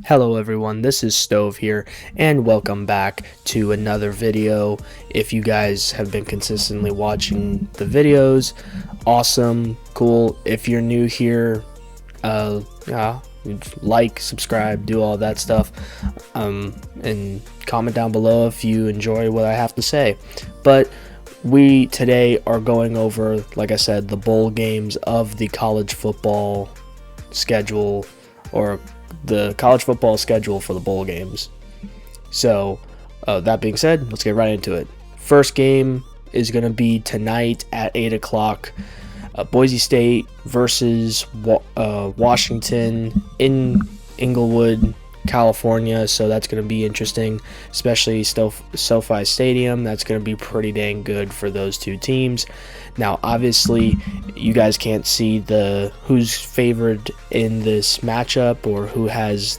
Hello everyone, this is Stove here, and welcome back to another video. If you guys have been consistently watching the videos, awesome, cool. If you're new here, like, subscribe, do all that stuff, and comment down below if you enjoy what I have to say. But we today are going over, like I said, the bowl games of the college football schedule, or the college football schedule for the bowl games. So that being said, let's get right into it. First game is going to be tonight at 8 o'clock. Boise State versus Washington in Inglewood, California. So that's going to be interesting, especially SoFi Stadium. That's going to be pretty dang good for those two teams. Now, obviously, you guys can't see who's favored in this matchup, or who has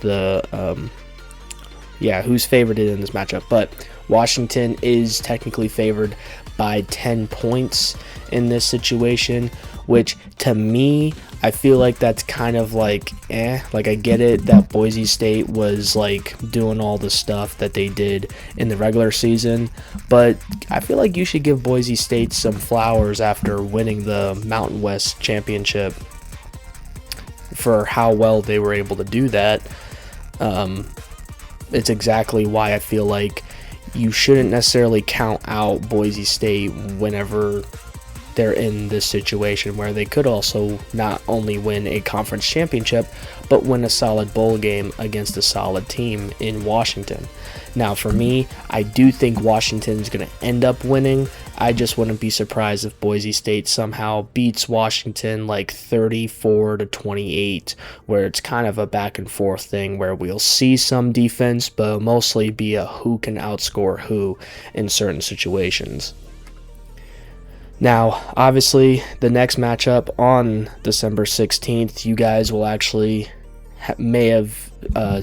who's favored in this matchup. But Washington is technically favored by 10 points in this situation, which to me, I feel like that's kind of like like, I get it that Boise State was like doing all the stuff that they did in the regular season, but I feel like you should give Boise State some flowers after winning the Mountain West Championship for how well they were able to do that. It's exactly why I feel like you shouldn't necessarily count out Boise State whenever they're in this situation, where they could also not only win a conference championship, but win a solid bowl game against a solid team in Washington. Now, for me, I do think Washington's going to end up winning. I just wouldn't be surprised if Boise State somehow beats Washington like 34-28, where it's kind of a back and forth thing where we'll see some defense, but mostly be a who can outscore who in certain situations. Now, obviously, the next matchup on December 16th, you guys will actually may have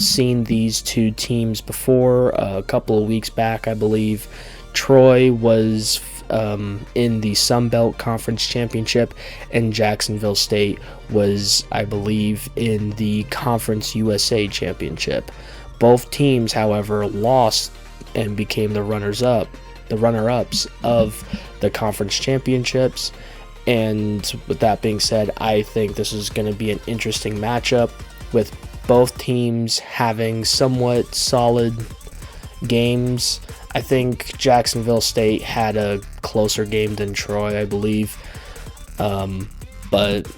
seen these two teams before. A couple of weeks back, I believe, Troy was in the Sun Belt Conference Championship, and Jacksonville State was, I believe, in the Conference USA Championship. Both teams, however, lost and became the runner-ups of the conference championships. And with that being said, I think this is going to be an interesting matchup, with both teams having somewhat solid games. I think Jacksonville State had a closer game than Troy, I believe, but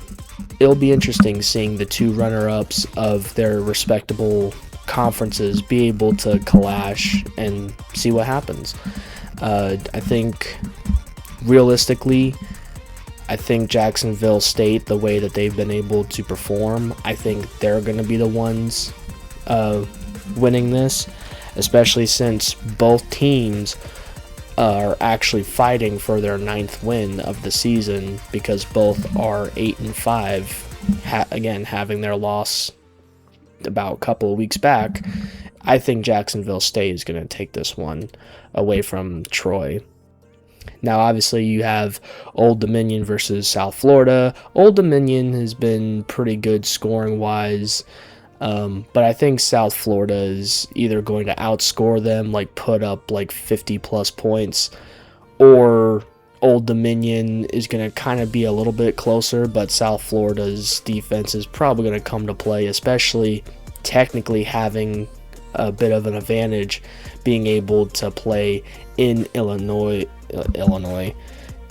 it'll be interesting seeing the two runner-ups of their respectable conferences be able to clash and see what happens. I think realistically, I think Jacksonville State, the way that they've been able to perform, I think they're going to be the ones winning this, especially since both teams are actually fighting for their 9th win of the season, because both are 8-5, again, having their loss about a couple of weeks back. I think Jacksonville State is going to take this one away from Troy. Now, obviously, you have Old Dominion versus South Florida. Old Dominion has been pretty good scoring-wise, but I think South Florida is either going to outscore them, like put up like 50-plus points, or Old Dominion is going to kind of be a little bit closer, but South Florida's defense is probably going to come to play, especially technically having a bit of an advantage being able to play in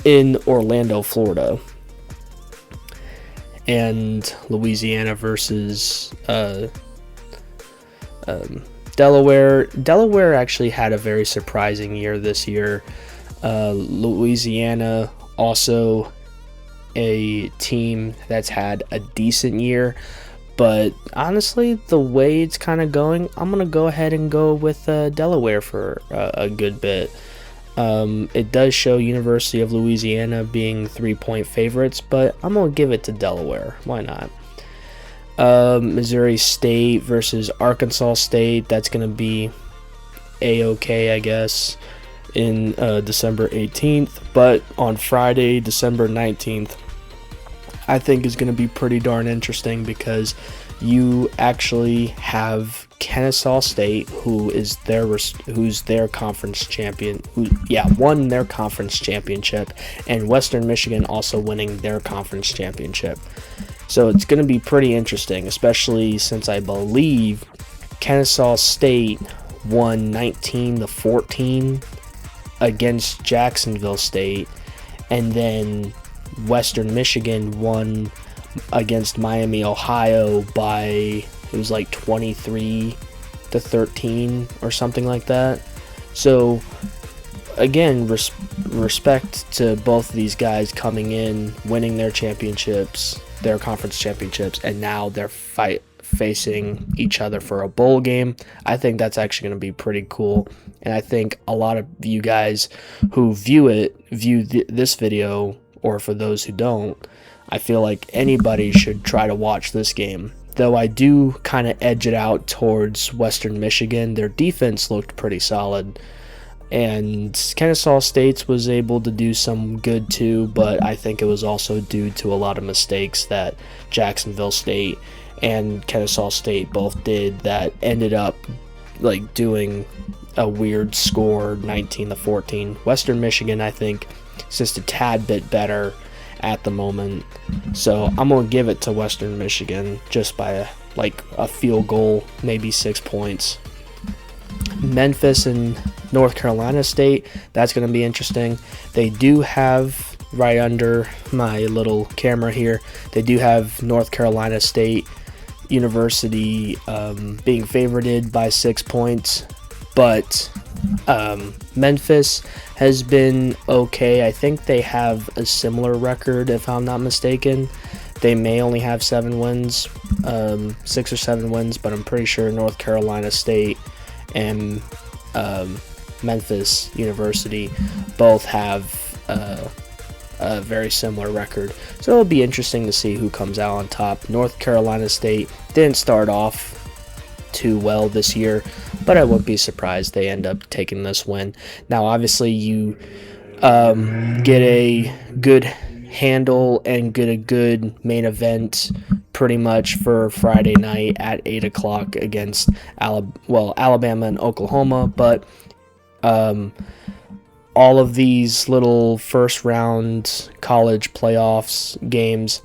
in Orlando, Florida. And Louisiana versus Delaware. Delaware actually had a very surprising year this year. Louisiana, also a team that's had a decent year, but honestly, the way it's kind of going, I'm going to go ahead and go with Delaware for a good bit. It does show University of Louisiana being 3-point favorites, but I'm going to give it to Delaware. Why not? Missouri State versus Arkansas State. That's going to be A-okay, I guess, in December 18th. But on Friday, December 19th, I think is going to be pretty darn interesting, because you actually have Kennesaw State, who's their conference champion, won their conference championship, and Western Michigan also winning their conference championship. So it's going to be pretty interesting, especially since I believe Kennesaw State won 19-14 against Jacksonville State, and then Western Michigan won against Miami, Ohio by, it was like 23-13 or something like that. So again, respect to both of these guys coming in, winning their championships, their conference championships, and now they're facing each other for a bowl game. I think that's actually going to be pretty cool, and I think a lot of you guys who view this video, or for those who don't, I feel like anybody should try to watch this game. Though I do kind of edge it out towards Western Michigan. Their defense looked pretty solid, and Kennesaw State was able to do some good too, but I think it was also due to a lot of mistakes that Jacksonville State and Kennesaw State both did that ended up like doing a weird score, 19-14. Western Michigan, I think, is just a tad bit better at the moment, so I'm gonna give it to Western Michigan just by a field goal, maybe 6 points. Memphis and North Carolina State, that's going to be interesting. They do have, right under my little camera here, they do have North Carolina State University being favorited by 6 points, but Memphis has been okay. I think they have a similar record, if I'm not mistaken. They may only have 7 wins, 6 or 7 wins, but I'm pretty sure North Carolina State and Memphis University both have a very similar record. So it'll be interesting to see who comes out on top. North Carolina State didn't start off too well this year, but I wouldn't be surprised they end up taking this win. Now, obviously, you get a good handle and get a good main event pretty much for Friday night at 8 o'clock against Alabama and Oklahoma, but all of these little first round college playoffs games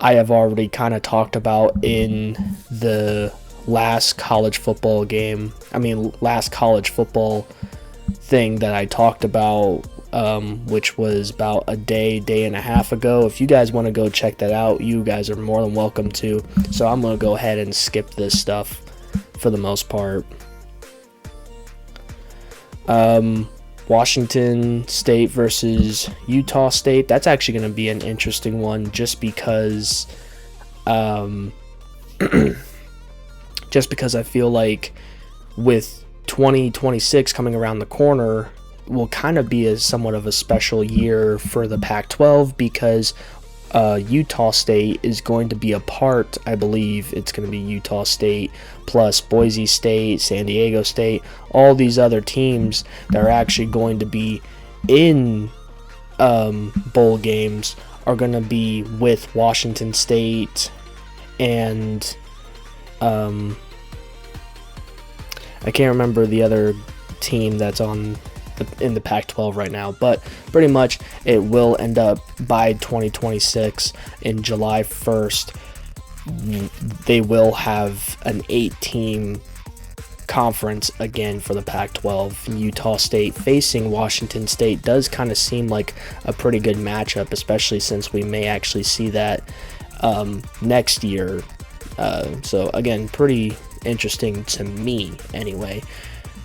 I have already kind of talked about in the last college football thing that I talked about, which was about a day and a half ago. If you guys want to go check that out, you guys are more than welcome to. So I'm going to go ahead and skip this stuff for the most part. Washington State versus Utah State. That's actually going to be an interesting one just because I feel like with 2026 coming around the corner will kind of be somewhat of a special year for the Pac-12 because Utah State is going to be a part, I believe it's going to be Utah State plus Boise State, San Diego State, all these other teams that are actually going to be in bowl games are going to be with Washington State and I can't remember the other team that's in the Pac-12 right now, but pretty much it will end up by 2026 in July 1st. They will have an 8-team conference again for the Pac-12. Utah State facing Washington State does kind of seem like a pretty good matchup, especially since we may actually see that next year. So again, pretty interesting to me anyway,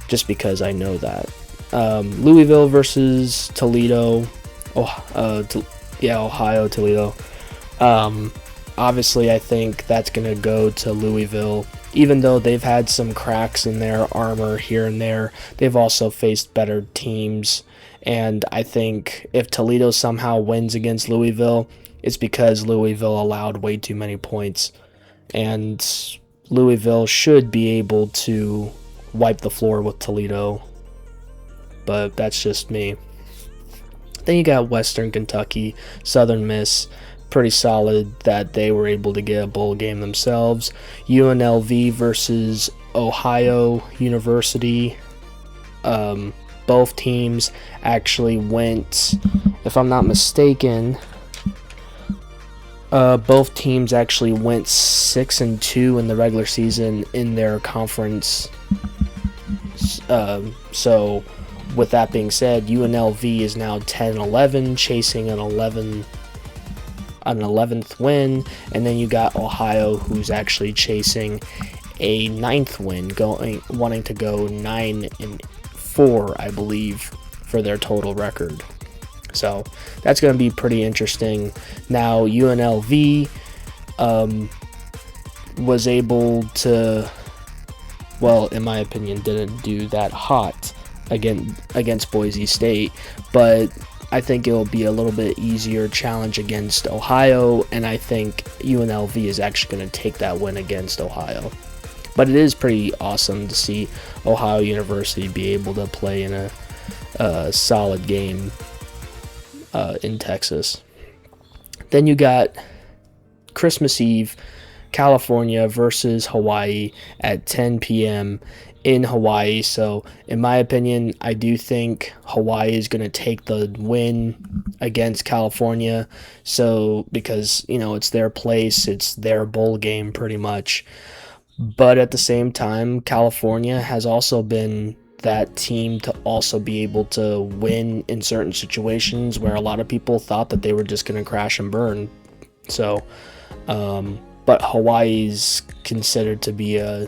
just because I know that. Louisville versus Toledo. Ohio, Toledo. Obviously, I think that's going to go to Louisville. Even though they've had some cracks in their armor here and there, they've also faced better teams. And I think if Toledo somehow wins against Louisville, it's because Louisville allowed way too many points. And Louisville should be able to wipe the floor with Toledo. But that's just me. Then you got Western Kentucky, Southern Miss pretty solid that they were able to get a bowl game themselves. UNLV versus Ohio University. Both teams actually went, if I'm not mistaken, both teams actually went 6-2 in the regular season in their conference. So with that being said, UNLV is now 10-11, chasing an 11th win, and then you got Ohio, who's actually chasing a 9th win, wanting to go 9-4, I believe, for their total record. So that's going to be pretty interesting. Now UNLV was able to, well, in my opinion, didn't do that hot against Boise State, but I think it'll be a little bit easier challenge against Ohio, and I think UNLV is actually going to take that win against Ohio. But it is pretty awesome to see Ohio University be able to play in a solid game in Texas. Then you got Christmas Eve, California versus Hawaii at 10 p.m. in Hawaii. So in my opinion, I do think Hawaii is going to take the win against California. So because, it's their place, it's their bowl game pretty much. But at the same time, California has also been that team to also be able to win in certain situations where a lot of people thought that they were just going to crash and burn. So, but Hawaii's considered to be a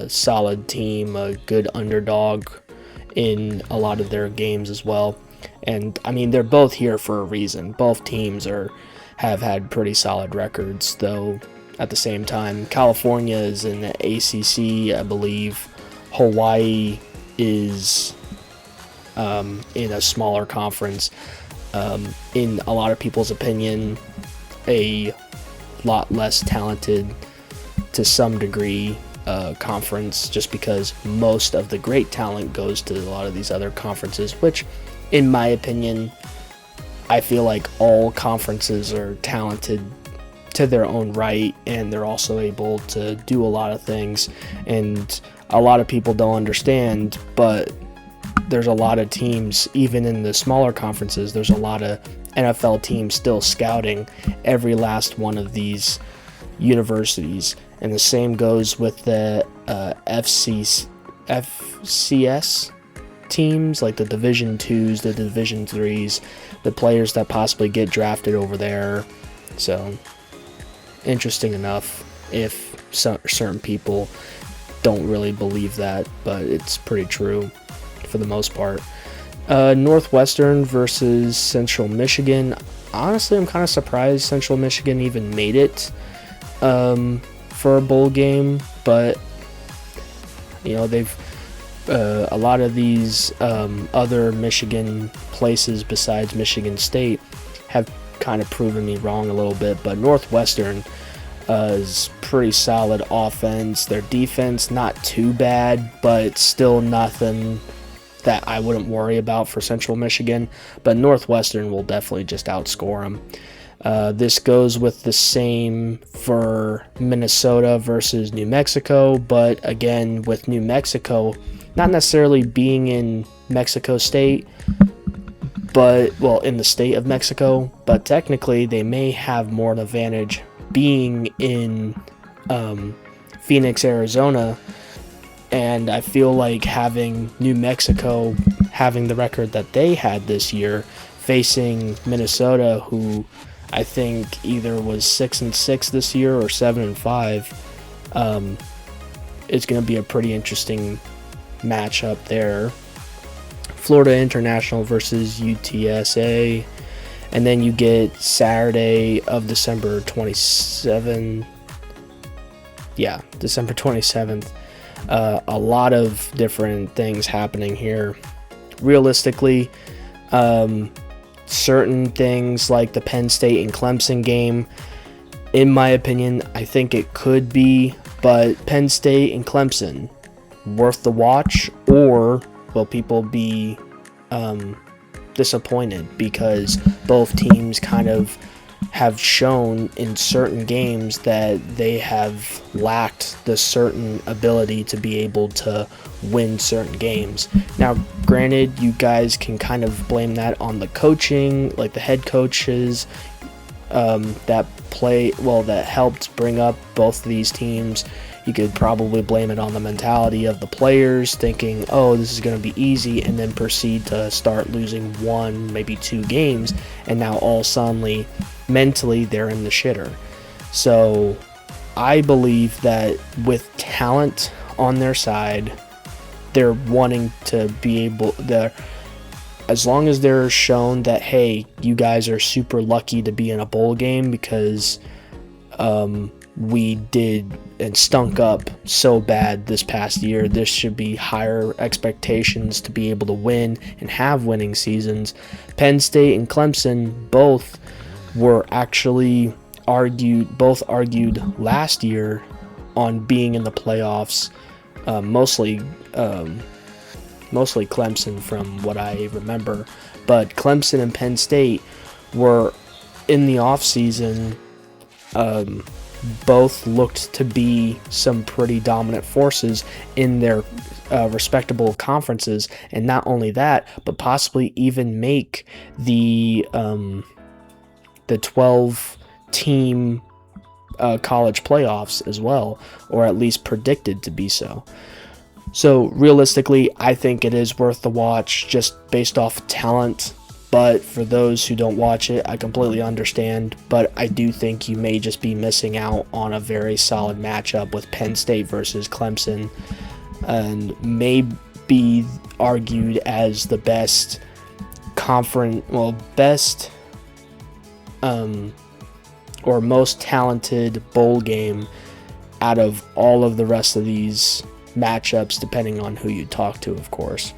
solid team, a good underdog in a lot of their games as well. And I mean, they're both here for a reason. Both teams have had pretty solid records, though at the same time, California is in the ACC, I believe. Hawaii is in a smaller conference. In a lot of people's opinion, a lot less talented to some degree conference, just because most of the great talent goes to a lot of these other conferences, which in my opinion, I feel like all conferences are talented to their own right, and they're also able to do a lot of things, and a lot of people don't understand, but there's a lot of teams, even in the smaller conferences, there's a lot of NFL teams still scouting every last one of these universities. And the same goes with the FCS teams, like the Division 2s, the Division 3s, the players that possibly get drafted over there. So, interesting enough if certain people don't really believe that, but it's pretty true for the most part. Northwestern versus Central Michigan. Honestly, I'm kind of surprised Central Michigan even made it for a bowl game, but they've a lot of these other Michigan places besides Michigan State have kind of proven me wrong a little bit, but Northwestern is pretty solid offense. Their defense not too bad, but still nothing that I wouldn't worry about for Central Michigan, but Northwestern will definitely just outscore them. This goes with the same for Minnesota versus New Mexico, but again, with New Mexico not necessarily being in Mexico State, but, well, in the state of Mexico, but technically they may have more of an advantage being in Phoenix, Arizona, and I feel like having New Mexico having the record that they had this year, facing Minnesota, who I think either was 6-6 this year or 7-5, it's going to be a pretty interesting matchup there. Florida International versus UTSA, and then you get Saturday of December 27th. Yeah, December 27th. A lot of different things happening here. Realistically, certain things like the Penn State and Clemson game, in my opinion, I think it could be, but Penn State and Clemson, worth the watch, or will people be disappointed because both teams kind of have shown in certain games that they have lacked the certain ability to be able to win certain games. Now, granted, you guys can kind of blame that on the coaching, like the head coaches that helped bring up both of these teams. You could probably blame it on the mentality of the players thinking, oh, this is going to be easy, and then proceed to start losing 1, maybe 2 games, and now all suddenly, mentally, they're in the shitter. So I believe that with talent on their side, they're wanting to be able, as long as they're shown that, hey, you guys are super lucky to be in a bowl game because we did and stunk up so bad this past year. There should be higher expectations to be able to win and have winning seasons. Penn State and Clemson both were actually argued last year on being in the playoffs. Mostly Clemson from what I remember, but Clemson and Penn State were in the offseason. Both looked to be some pretty dominant forces in their respectable conferences, and not only that, but possibly even make the 12-team college playoffs as well, or at least predicted to be so. So realistically, I think it is worth the watch just based off talent. But for those who don't watch it, I completely understand. But I do think you may just be missing out on a very solid matchup with Penn State versus Clemson, and may be argued as the best or most talented bowl game out of all of the rest of these matchups, depending on who you talk to, of course.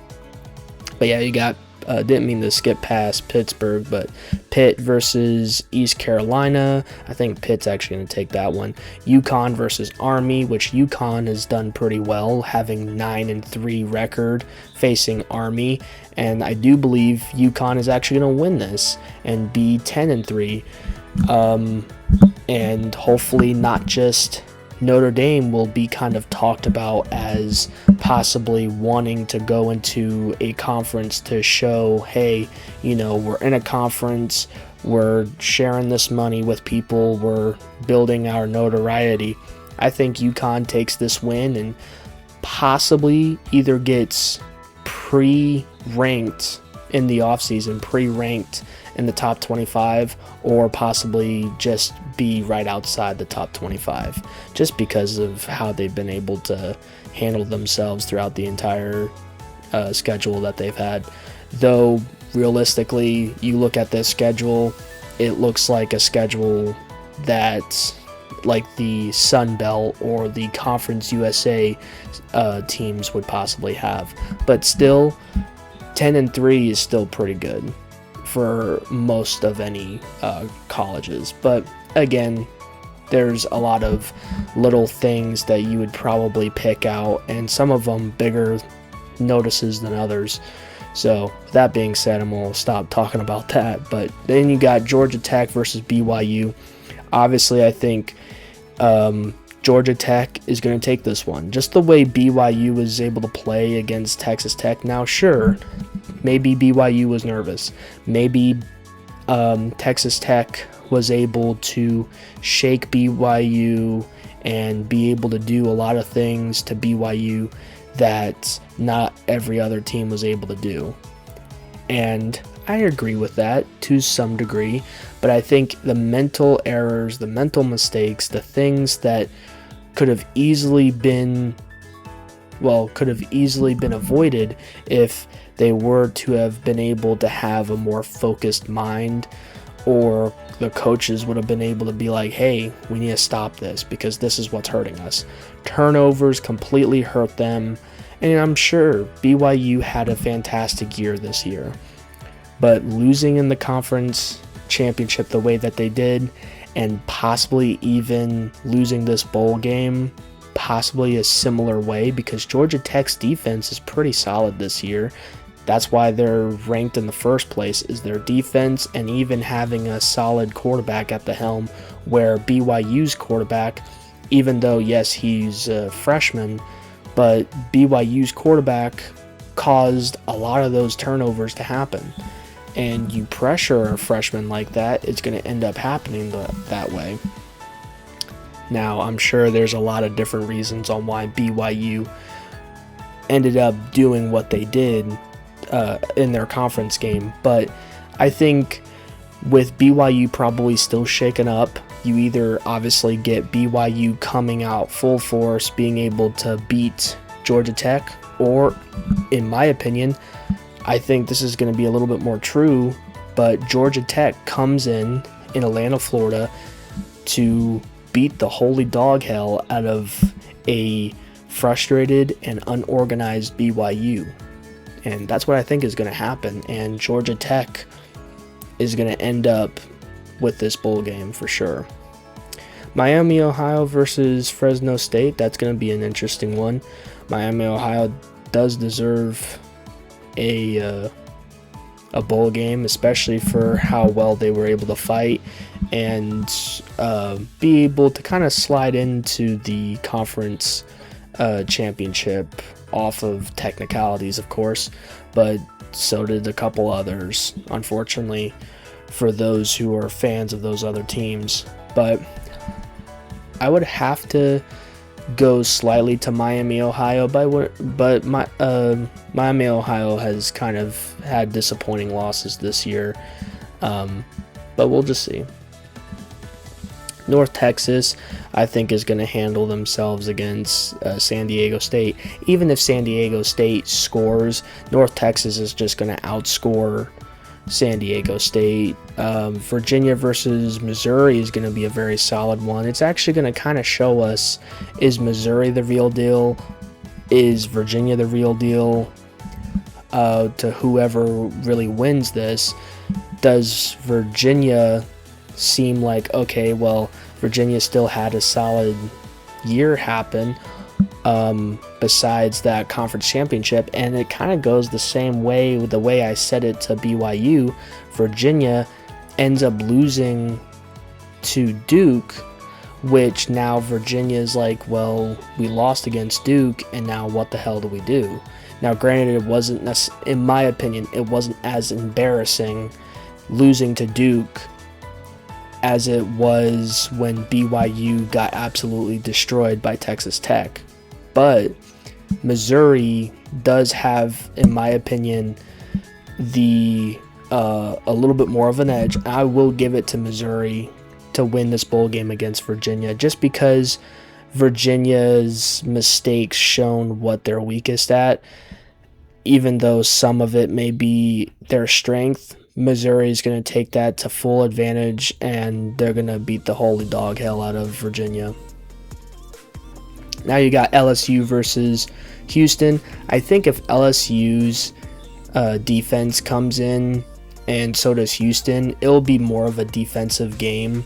But yeah, you got didn't mean to skip past Pittsburgh, but Pitt versus East Carolina. I think Pitt's actually going to take that one. UConn versus Army, which UConn has done pretty well, having 9-3 record facing Army, and I do believe UConn is actually going to win this and be 10-3, and hopefully not just Notre Dame will be kind of talked about as possibly wanting to go into a conference to show, hey, we're in a conference, we're sharing this money with people, we're building our notoriety. I think UConn takes this win and possibly either gets pre-ranked in the offseason, pre-ranked in the top 25, or possibly just be right outside the top 25, just because of how they've been able to handle themselves throughout the entire schedule that they've had. Though realistically, you look at this schedule, it looks like a schedule that like the Sun Belt or the Conference USA teams would possibly have, but still 10-3 is still pretty good for most of any colleges. But again, there's a lot of little things that you would probably pick out, and some of them bigger notices than others. So with that being said, I'm going to stop talking about that. But then you got Georgia Tech versus BYU. Obviously, I think Georgia Tech is going to take this one. Just the way BYU was able to play against Texas Tech. Now, sure, maybe BYU was nervous. Maybe Texas Tech was able to shake BYU and be able to do a lot of things to BYU that not every other team was able to do. And I agree with that to some degree, but I think the mental errors, the mental mistakes, the things that could have easily been avoided if they were to have been able to have a more focused mind, or the coaches would have been able to be like, hey, we need to stop this because this is what's hurting us. Turnovers completely hurt them, and I'm sure BYU had a fantastic year this year, but losing in the conference championship the way that they did, and possibly even losing this bowl game possibly a similar way, because Georgia Tech's defense is pretty solid this year. That's why they're ranked in the first place, is their defense and even having a solid quarterback at the helm, where BYU's quarterback, even though, yes, he's a freshman, but BYU's quarterback caused a lot of those turnovers to happen. And you pressure a freshman like that, it's going to end up happening that way. Now, I'm sure there's a lot of different reasons on why BYU ended up doing what they did in their conference game, but I think with BYU probably still shaken up, you either obviously get BYU coming out full force, being able to beat Georgia Tech, or, in my opinion, I think this is going to be a little bit more true, but Georgia Tech comes in Atlanta, Florida, to beat the holy dog hell out of a frustrated and unorganized BYU. And that's what I think is going to happen, and Georgia Tech is going to end up with this bowl game for sure. Miami, Ohio versus Fresno State, that's going to be an interesting one. Miami, Ohio does deserve a bowl game, especially for how well they were able to fight and be able to kind of slide into the conference championship off of technicalities, of course, but so did a couple others, unfortunately, for those who are fans of those other teams. But I would have to go slightly to Miami, Ohio, but Miami, Ohio has kind of had disappointing losses this year, but we'll just see. North Texas, I think, is going to handle themselves against San Diego State. Even if San Diego State scores, North Texas is just going to outscore San Diego State. Virginia versus Missouri is going to be a very solid one. It's actually going to kind of show us, is Missouri the real deal? Is Virginia the real deal? To whoever really wins this, does Virginia seem like, okay, well, Virginia still had a solid year happen besides that conference championship, and it kind of goes the same way with the way I said it to BYU. Virginia ends up losing to Duke, which now Virginia is like, well, we lost against Duke, and now what the hell do we do? Now, granted, it wasn't, in my opinion, it wasn't as embarrassing losing to Duke as it was when BYU got absolutely destroyed by Texas Tech. But Missouri does have, in my opinion, the a little bit more of an edge. I will give it to Missouri to win this bowl game against Virginia, just because Virginia's mistakes shown what they're weakest at. Even though some of it may be their strength, Missouri is going to take that to full advantage, and they're going to beat the holy dog hell out of Virginia. Now you got LSU versus Houston. I think if LSU's defense comes in, and so does Houston, it'll be more of a defensive game.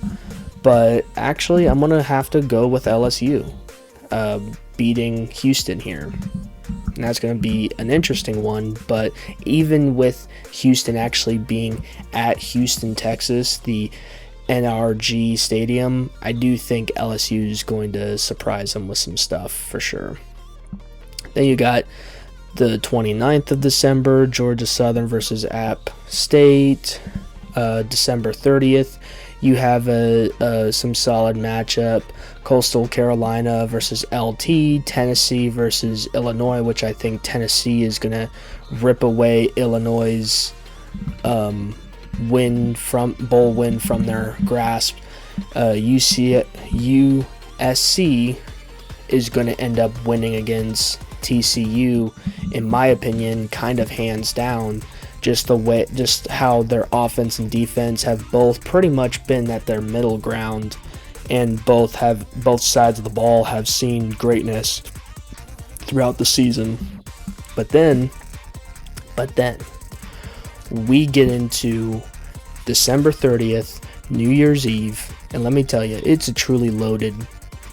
But actually, I'm going to have to go with LSU beating Houston here. And that's going to be an interesting one. But even with Houston actually being at Houston, Texas, the NRG Stadium, I do think LSU is going to surprise them with some stuff for sure. Then you got the 29th of December, Georgia Southern versus App State. December 30th, you have some solid matchup. Coastal Carolina versus LT, Tennessee versus Illinois, which I think Tennessee is going to rip away Illinois' bowl win from their grasp. USC is going to end up winning against TCU, in my opinion, kind of hands down. Just how their offense and defense have both pretty much been at their middle ground, and both sides of the ball have seen greatness throughout the season. But then we get into December 30th, New Year's Eve, and let me tell you, it's a truly loaded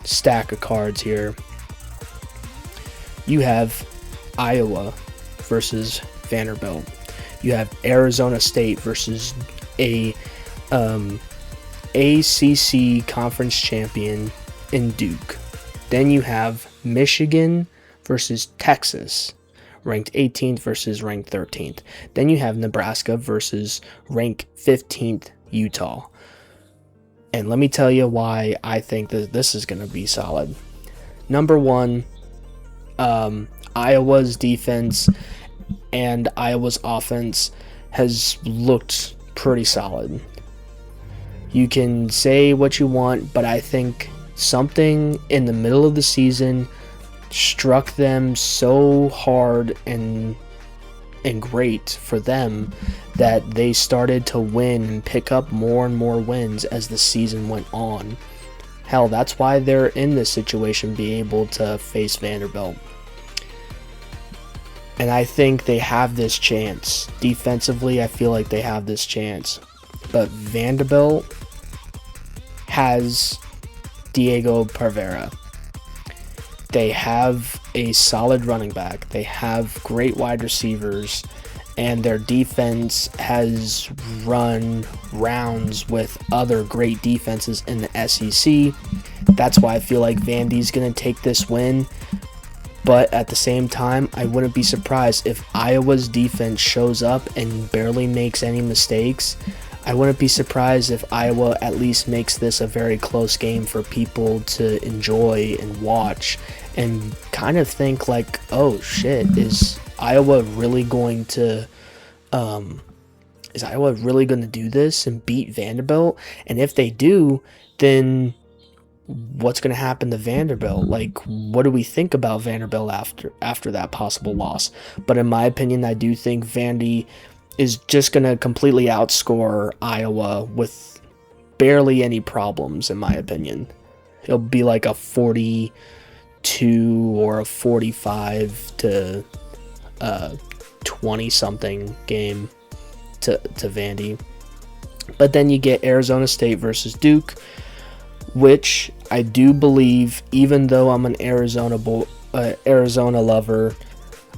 stack of cards here. You have Iowa versus Vanderbilt. You have Arizona State versus a ACC conference champion in Duke. Then you have Michigan versus Texas, ranked 18th versus ranked 13th. Then you have Nebraska versus ranked 15th Utah. And let me tell you why I think that this is going to be solid. Number one, Iowa's defense and Iowa's offense has looked pretty solid. You can say what you want, but I think something in the middle of the season struck them so hard and great for them that they started to win and pick up more and more wins as the season went on. Hell, that's why they're in this situation, being able to face Vanderbilt. And I think they have this chance. Defensively, I feel like they have this chance. But Vanderbilt has Diego Parvera. They have a solid running back. They have great wide receivers. And their defense has run rounds with other great defenses in the SEC. That's why I feel like Vandy's going to take this win. But at the same time, I wouldn't be surprised if Iowa's defense shows up and barely makes any mistakes. I wouldn't be surprised if Iowa at least makes this a very close game for people to enjoy and watch and kind of think like, oh shit, is Iowa really going to do this and beat Vanderbilt? And if they do, then what's going to happen to Vanderbilt? Like, what do we think about Vanderbilt after that possible loss? But in my opinion, I do think Vandy is just going to completely outscore Iowa with barely any problems, in my opinion. It'll be like a 42 or a 45 to 20-something game to Vandy. But then you get Arizona State versus Duke, which I do believe, even though I'm an Arizona lover,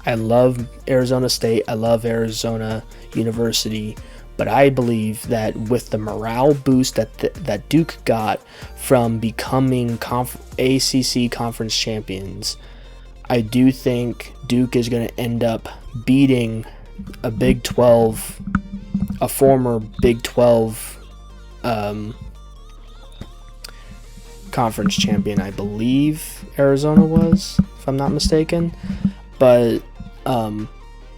I love Arizona State, I love Arizona University, but I believe that with the morale boost that Duke got from becoming ACC conference champions, I do think Duke is going to end up beating a former Big 12 conference champion. I believe Arizona was, if I'm not mistaken. But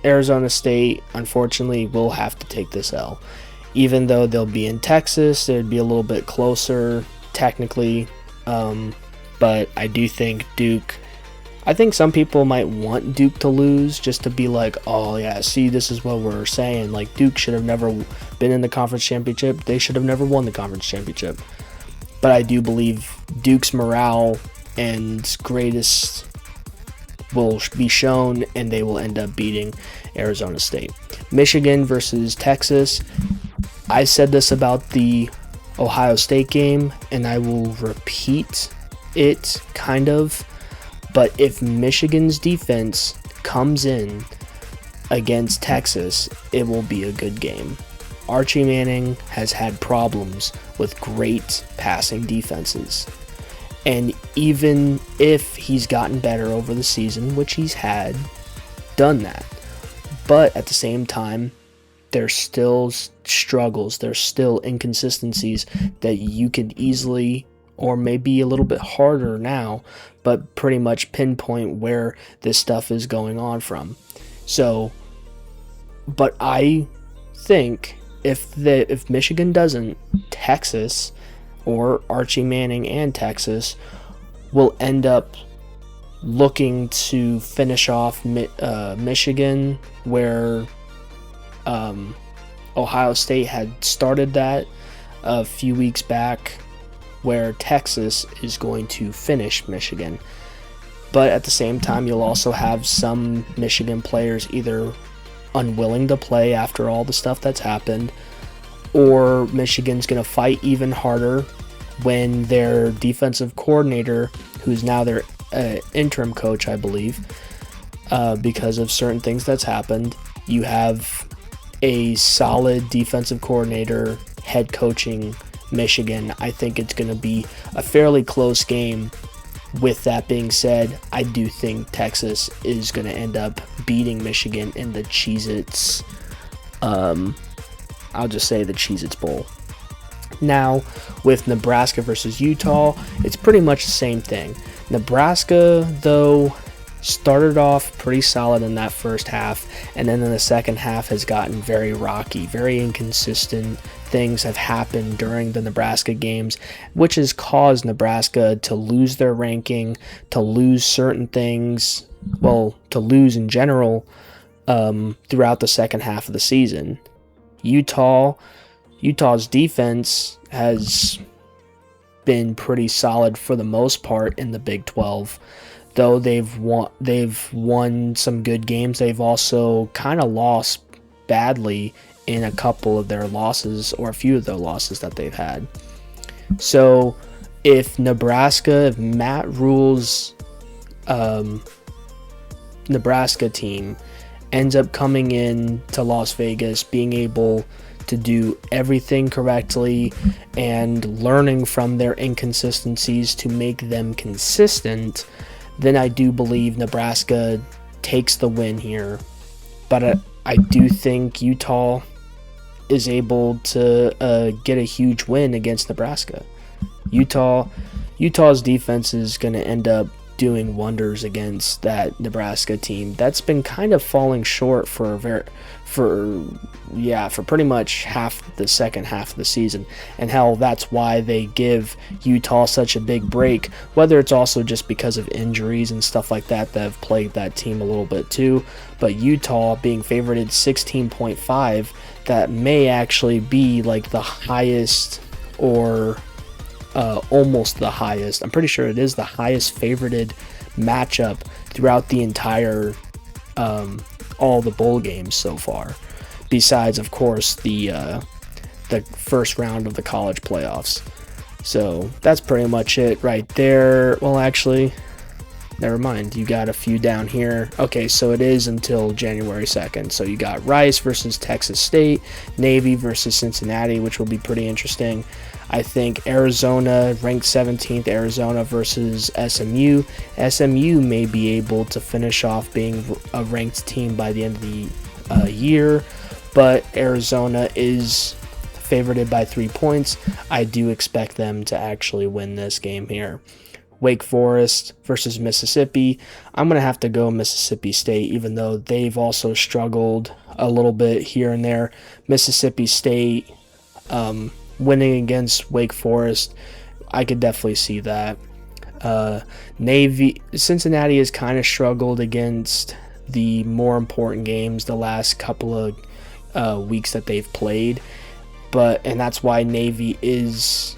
Arizona State, unfortunately, will have to take this L. Even though they'll be in Texas, it'd be a little bit closer, technically. But I do think Duke... I think some people might want Duke to lose just to be like, oh yeah, see, this is what we're saying. Like, Duke should have never been in the conference championship. They should have never won the conference championship. But I do believe Duke's morale and greatest will be shown, and they will end up beating Arizona State. Michigan versus Texas. I said this about the Ohio State game, and I will repeat it kind of. But if Michigan's defense comes in against Texas, it will be a good game. Archie Manning has had problems with great passing defenses. And even if he's gotten better over the season, which he's had done that, but at the same time, there's still struggles, there's still inconsistencies that you could easily, or maybe a little bit harder now, but pretty much pinpoint where this stuff is going on from. So, but I think if Michigan doesn't, Texas, or Archie Manning and Texas will end up looking to finish off Michigan, where Ohio State had started that a few weeks back, where Texas is going to finish Michigan. But at the same time, you'll also have some Michigan players either unwilling to play after all the stuff that's happened, or Michigan's going to fight even harder when their defensive coordinator, who's now their interim coach, I believe, because of certain things that's happened, You have a solid defensive coordinator head coaching Michigan. I think it's going to be a fairly close game. With that being said, I do think Texas is going to end up beating Michigan in the Cheez-Its. I'll just say the Cheez-Its Bowl. Now, with Nebraska versus Utah, it's pretty much the same thing. Nebraska, though, started off pretty solid in that first half, and then in the second half has gotten very rocky, very inconsistent. Things have happened during the Nebraska games, which has caused Nebraska to lose their ranking, to lose certain things, well, to lose in general throughout the second half of the season. Utah's defense has been pretty solid for the most part in the Big 12. Though they've won some good games, they've also kind of lost badly in a couple of their losses, or a few of their losses that they've had. So if Matt Rule's Nebraska team ends up coming in to Las Vegas, being able to do everything correctly and learning from their inconsistencies to make them consistent, then I do believe Nebraska takes the win here. But I do think Utah is able to get a huge win against Nebraska. Utah's defense is going to end up doing wonders against that Nebraska team that's been kind of falling short for pretty much half the second half of the season. And hell, that's why they give Utah such a big break, whether it's also just because of injuries and stuff like that that have plagued that team a little bit too. But Utah being favorited 16.5, that may actually be like the highest, or almost the highest. I'm pretty sure it is the highest favorited matchup throughout the entire all the bowl games so far, besides of course the first round of the college playoffs. So that's pretty much it right there. Well, actually, never mind, you got a few down here. Okay, so it is until January 2nd. So you got Rice versus Texas State, Navy versus Cincinnati, which will be pretty interesting. I think Arizona, ranked 17th, Arizona versus SMU. SMU may be able to finish off being a ranked team by the end of the year, but Arizona is favored by 3 points. I do expect them to actually win this game here. Wake Forest versus Mississippi. I'm going to have to go Mississippi State, even though they've also struggled a little bit here and there. Mississippi State winning against Wake Forest, I could definitely see that. Cincinnati has kind of struggled against the more important games the last couple of weeks that they've played, and that's why Navy is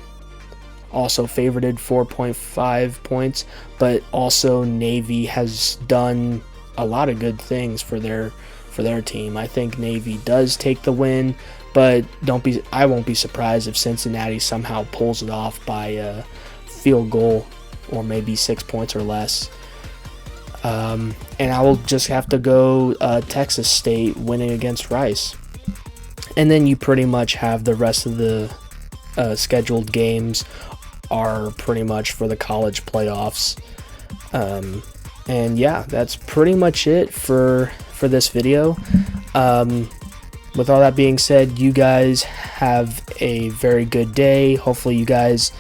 also favored 4.5 points, but also Navy has done a lot of good things for their team. I think Navy does take the win, but I won't be surprised if Cincinnati somehow pulls it off by a field goal or maybe 6 points or less. And I will just have to go Texas State winning against Rice. And then you pretty much have the rest of the scheduled games are pretty much for the college playoffs. And yeah, that's pretty much it for this video. With all that being said, you guys have a very good day. Hopefully you guys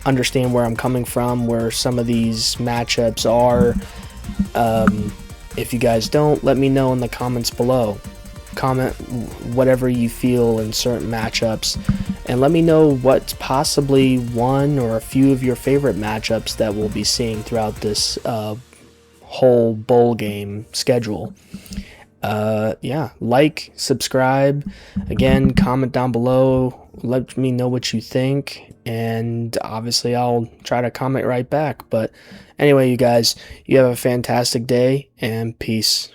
understand where I'm coming from, where some of these matchups are. If you guys don't, let me know in the comments below. Comment whatever you feel in certain matchups, and let me know what's possibly one or a few of your favorite matchups that we'll be seeing throughout this whole bowl game schedule. Yeah, like, subscribe, again, comment down below, let me know what you think, and obviously I'll try to comment right back. But anyway, you guys, you have a fantastic day, and peace.